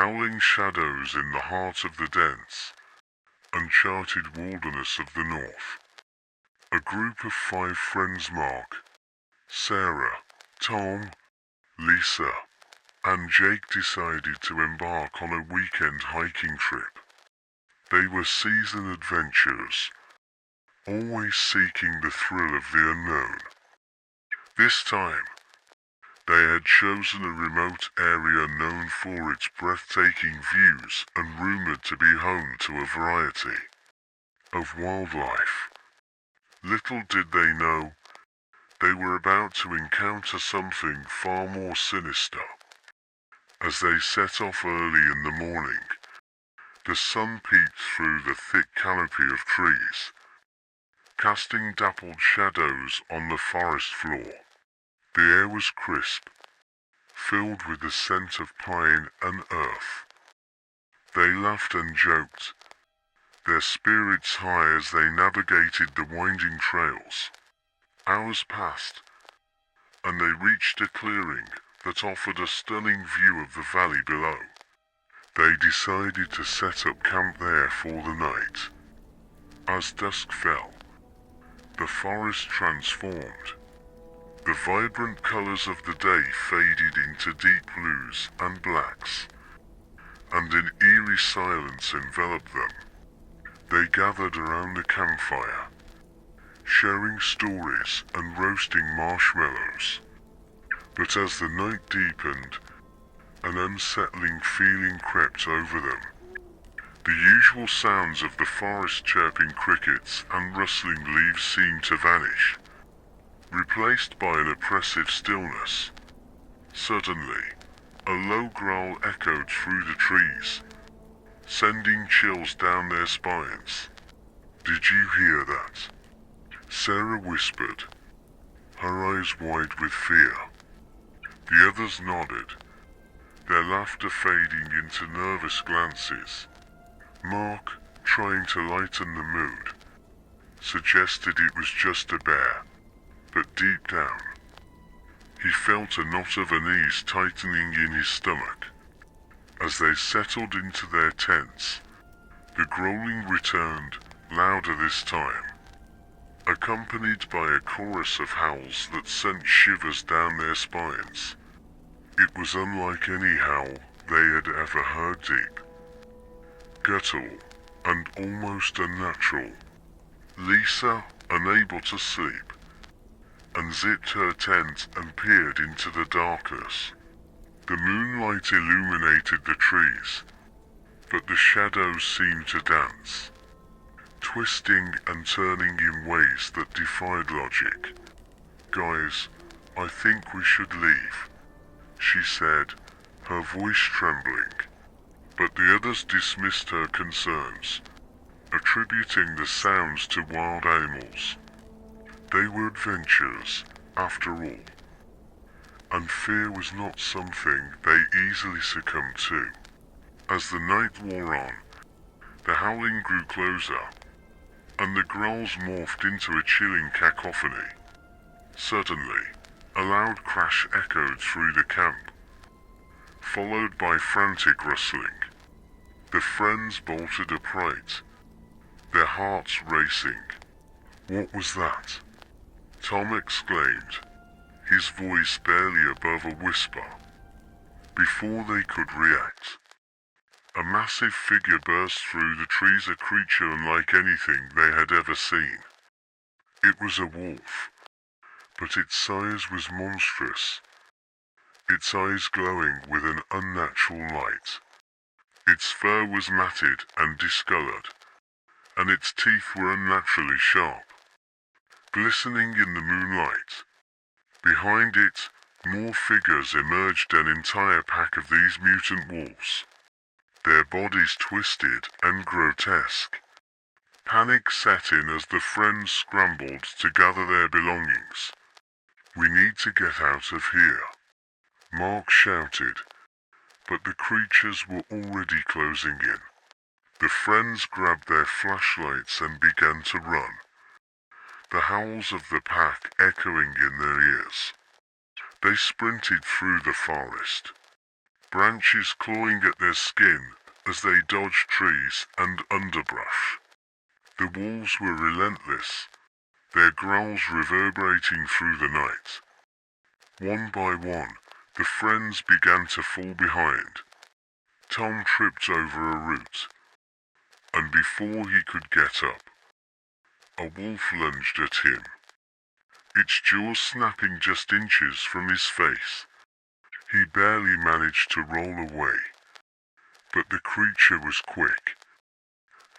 howling shadows in the heart of the dense, uncharted wilderness of the north. A group of 5 friends, Mark, Sarah, Tom, Lisa, and Jake, decided to embark on a weekend hiking trip. They were seasoned adventurers, always seeking the thrill of the unknown. This time, they had chosen a remote area known for its breathtaking views and rumored to be home to a variety of wildlife. Little did they know, they were about to encounter something far more sinister. As they set off early in the morning, the sun peeked through the thick canopy of trees, casting dappled shadows on the forest floor. The air was crisp, filled with the scent of pine and earth. They laughed and joked, their spirits high as they navigated the winding trails. Hours passed, and they reached a clearing that offered a stunning view of the valley below. They decided to set up camp there for the night. As dusk fell, the forest transformed. The vibrant colors of the day faded into deep blues and blacks, and an eerie silence enveloped them. They gathered around a campfire, sharing stories and roasting marshmallows. But as the night deepened, an unsettling feeling crept over them. The usual sounds of the forest, chirping crickets and rustling leaves, seemed to vanish, replaced by an oppressive stillness. Suddenly, a low growl echoed through the trees, sending chills down their spines. "Did you hear that?" Sarah whispered, her eyes wide with fear. The others nodded, their laughter fading into nervous glances. Mark, trying to lighten the mood, suggested it was just a bear, but deep down, he felt a knot of unease tightening in his stomach. As they settled into their tents, the growling returned, louder this time, accompanied by a chorus of howls that sent shivers down their spines. It was unlike any howl they had ever heard, deep, guttural, and almost unnatural. Lisa, unable to sleep, unzipped her tent and peered into the darkness. The moonlight illuminated the trees, but the shadows seemed to dance, twisting and turning in ways that defied logic. "Guys, I think we should leave," she said, her voice trembling. But the others dismissed her concerns, attributing the sounds to wild animals. They were adventurers, after all, and fear was not something they easily succumbed to. As the night wore on, the howling grew closer, and the growls morphed into a chilling cacophony. Suddenly, a loud crash echoed through the camp, followed by frantic rustling. The friends bolted upright, their hearts racing. "What was that?" Tom exclaimed, his voice barely above a whisper. Before they could react, a massive figure burst through the trees, a creature unlike anything they had ever seen. It was a wolf, but its size was monstrous, its eyes glowing with an unnatural light. Its fur was matted and discolored, and its teeth were unnaturally sharp, glistening in the moonlight. Behind it, more figures emerged, an entire pack of these mutant wolves, their bodies twisted and grotesque. Panic set in as the friends scrambled to gather their belongings. "We need to get out of here," Mark shouted, but the creatures were already closing in. The friends grabbed their flashlights and began to run, the howls of the pack echoing in their ears. They sprinted through the forest, branches clawing at their skin as they dodged trees and underbrush. The wolves were relentless, their growls reverberating through the night. One by one, the friends began to fall behind. Tom tripped over a root, and before he could get up, a wolf lunged at him, its jaws snapping just inches from his face. He barely managed to roll away, but the creature was quick,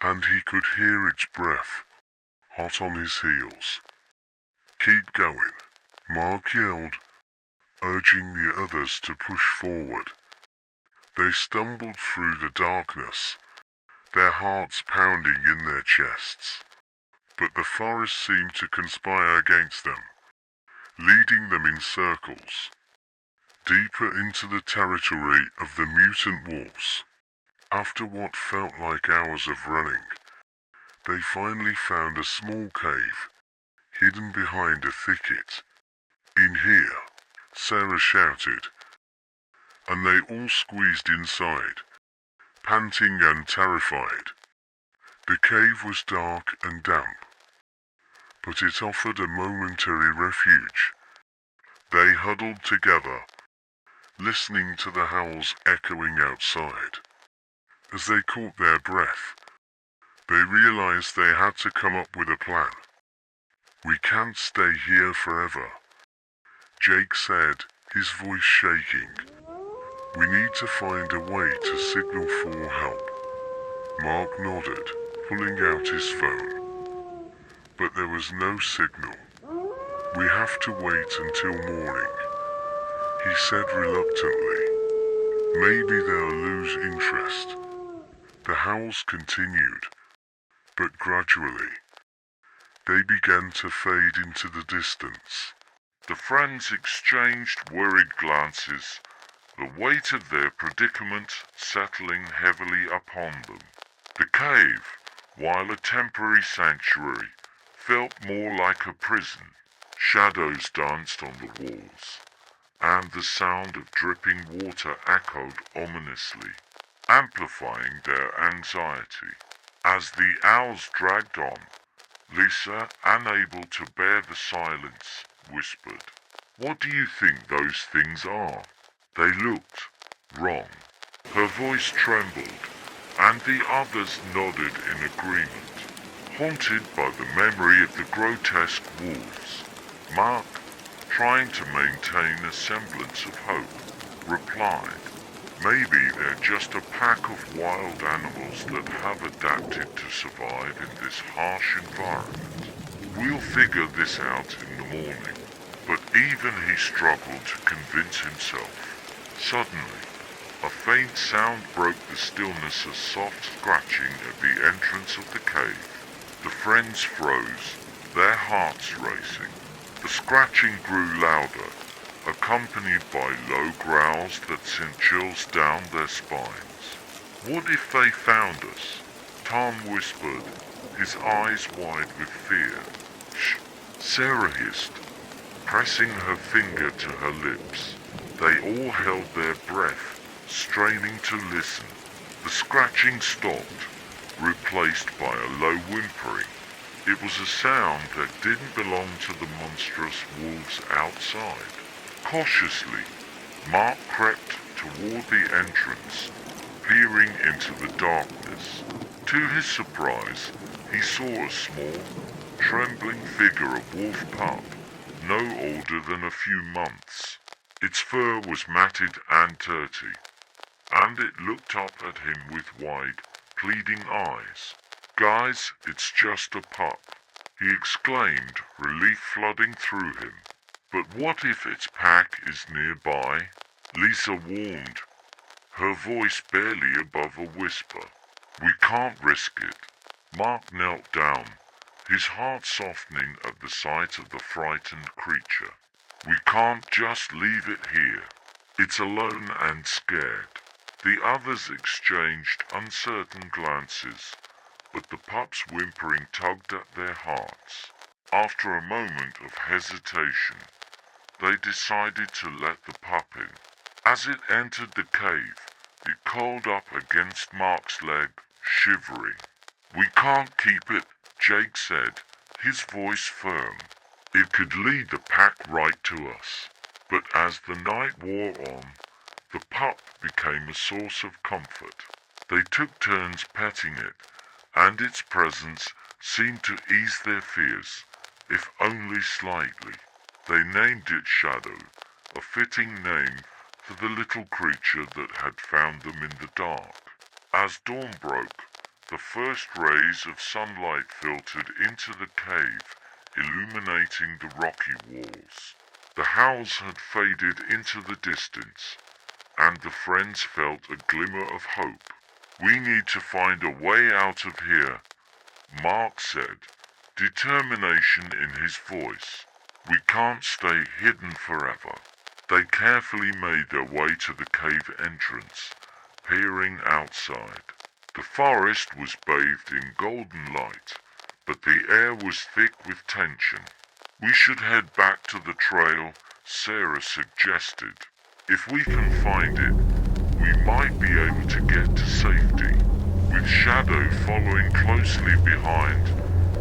and he could hear its breath, hot on his heels. "Keep going," Mark yelled, urging the others to push forward. They stumbled through the darkness, their hearts pounding in their chests. But the forest seemed to conspire against them, leading them in circles, deeper into the territory of the mutant wolves. After what felt like hours of running, they finally found a small cave, hidden behind a thicket. "In here," Sarah shouted, and they all squeezed inside, panting and terrified. The cave was dark and damp, but it offered a momentary refuge. They huddled together, listening to the howls echoing outside. As they caught their breath, they realized they had to come up with a plan. "We can't stay here forever," Jake said, his voice shaking. "We need to find a way to signal for help." Mark nodded, pulling out his phone. But there was no signal. "We have to wait until morning," he said reluctantly. "Maybe they'll lose interest." The howls continued, but gradually, they began to fade into the distance. The friends exchanged worried glances, the weight of their predicament settling heavily upon them. The cave, while a temporary sanctuary, felt more like a prison. Shadows danced on the walls, and the sound of dripping water echoed ominously, amplifying their anxiety. As the hours dragged on, Lisa, unable to bear the silence, whispered, "What do you think those things are?" They looked wrong. Her voice trembled, and the others nodded in agreement. Haunted by the memory of the grotesque wolves, Mark, trying to maintain a semblance of hope, replied, "Maybe they're just a pack of wild animals that have adapted to survive in this harsh environment. We'll figure this out in the morning." But even he struggled to convince himself. Suddenly, a faint sound broke the stillness, a soft scratching at the entrance of the cave. The friends froze, their hearts racing. The scratching grew louder, accompanied by low growls that sent chills down their spines. "What if they found us?" Tom whispered, his eyes wide with fear. "Shh," Sarah hissed, pressing her finger to her lips. They all held their breath, straining to listen. The scratching stopped, replaced by a low whimpering. It was a sound that didn't belong to the monstrous wolves outside. Cautiously, Mark crept toward the entrance, peering into the darkness. To his surprise, he saw a small, trembling figure of wolf pup, no older than a few months. Its fur was matted and dirty, and it looked up at him with wide, pleading eyes. "Guys, it's just a pup," he exclaimed, relief flooding through him. "But what if its pack is nearby?" Lisa warned, her voice barely above a whisper. "We can't risk it." Mark knelt down, his heart softening at the sight of the frightened creature. "We can't just leave it here. It's alone and scared." The others exchanged uncertain glances, but the pup's whimpering tugged at their hearts. After a moment of hesitation, they decided to let the pup in. As it entered the cave, it curled up against Mark's leg, shivering. "We can't keep it," Jake said, his voice firm. "It could lead the pack right to us." But as the night wore on, the pup became a source of comfort. They took turns petting it, and its presence seemed to ease their fears, if only slightly. They named it Shadow, a fitting name for the little creature that had found them in the dark. As dawn broke, the first rays of sunlight filtered into the cave, illuminating the rocky walls. The howls had faded into the distance, and the friends felt a glimmer of hope. "We need to find a way out of here," Mark said, determination in his voice. "We can't stay hidden forever." They carefully made their way to the cave entrance, peering outside. The forest was bathed in golden light, but the air was thick with tension. "We should head back to the trail," Sarah suggested. "If we can find it, we might be able to get to safety." With Shadow following closely behind,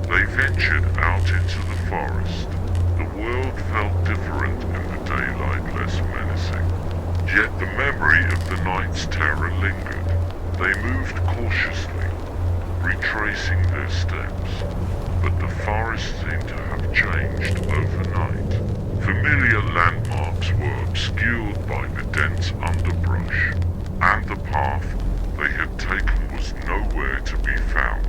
they ventured out into the forest. The world felt different in the daylight, less menacing. Yet the memory of the night's terror lingered. They moved cautiously, retracing their steps, but the forest seemed to have changed overnight. Familiar landmarks were obscured by the dense underbrush, and the path they had taken was nowhere to be found.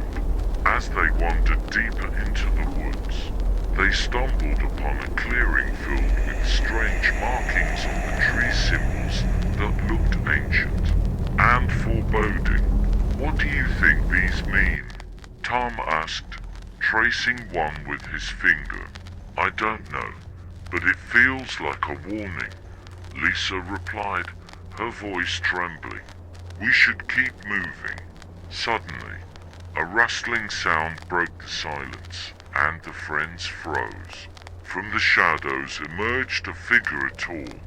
As they wandered deeper into the woods, they stumbled upon a clearing filled with strange markings on the tree symbols that looked ancient and foreboding. "What do you think these mean?" Tom asked, tracing one with his finger. "I don't know, but it feels like a warning," Lisa replied, her voice trembling. "We should keep moving." Suddenly, a rustling sound broke the silence, and the friends froze. From the shadows emerged a figure, a tall,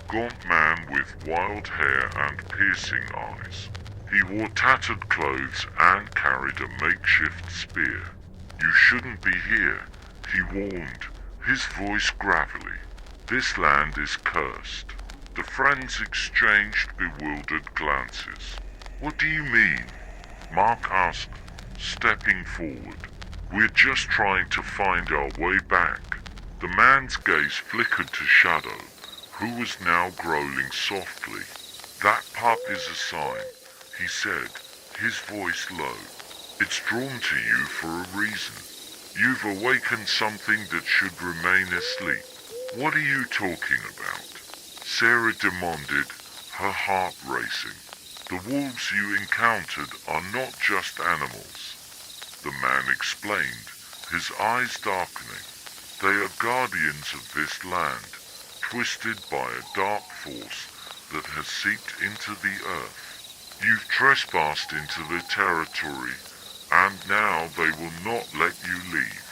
gaunt man with wild hair and piercing eyes. He wore tattered clothes and carried a makeshift spear. "You shouldn't be here," he warned, his voice gravelly. "This land is cursed." The friends exchanged bewildered glances. "What do you mean?" Mark asked, stepping forward. "We're just trying to find our way back." The man's gaze flickered to Shadow, who was now growling softly. "That pup is a sign," he said, his voice low. "It's drawn to you for a reason. You've awakened something that should remain asleep." "What are you talking about?" Sarah demanded, her heart racing. "The wolves you encountered are not just animals," the man explained, his eyes darkening. "They are guardians of this land, twisted by a dark force that has seeped into the earth. You've trespassed into their territory, and now they will not let you leave."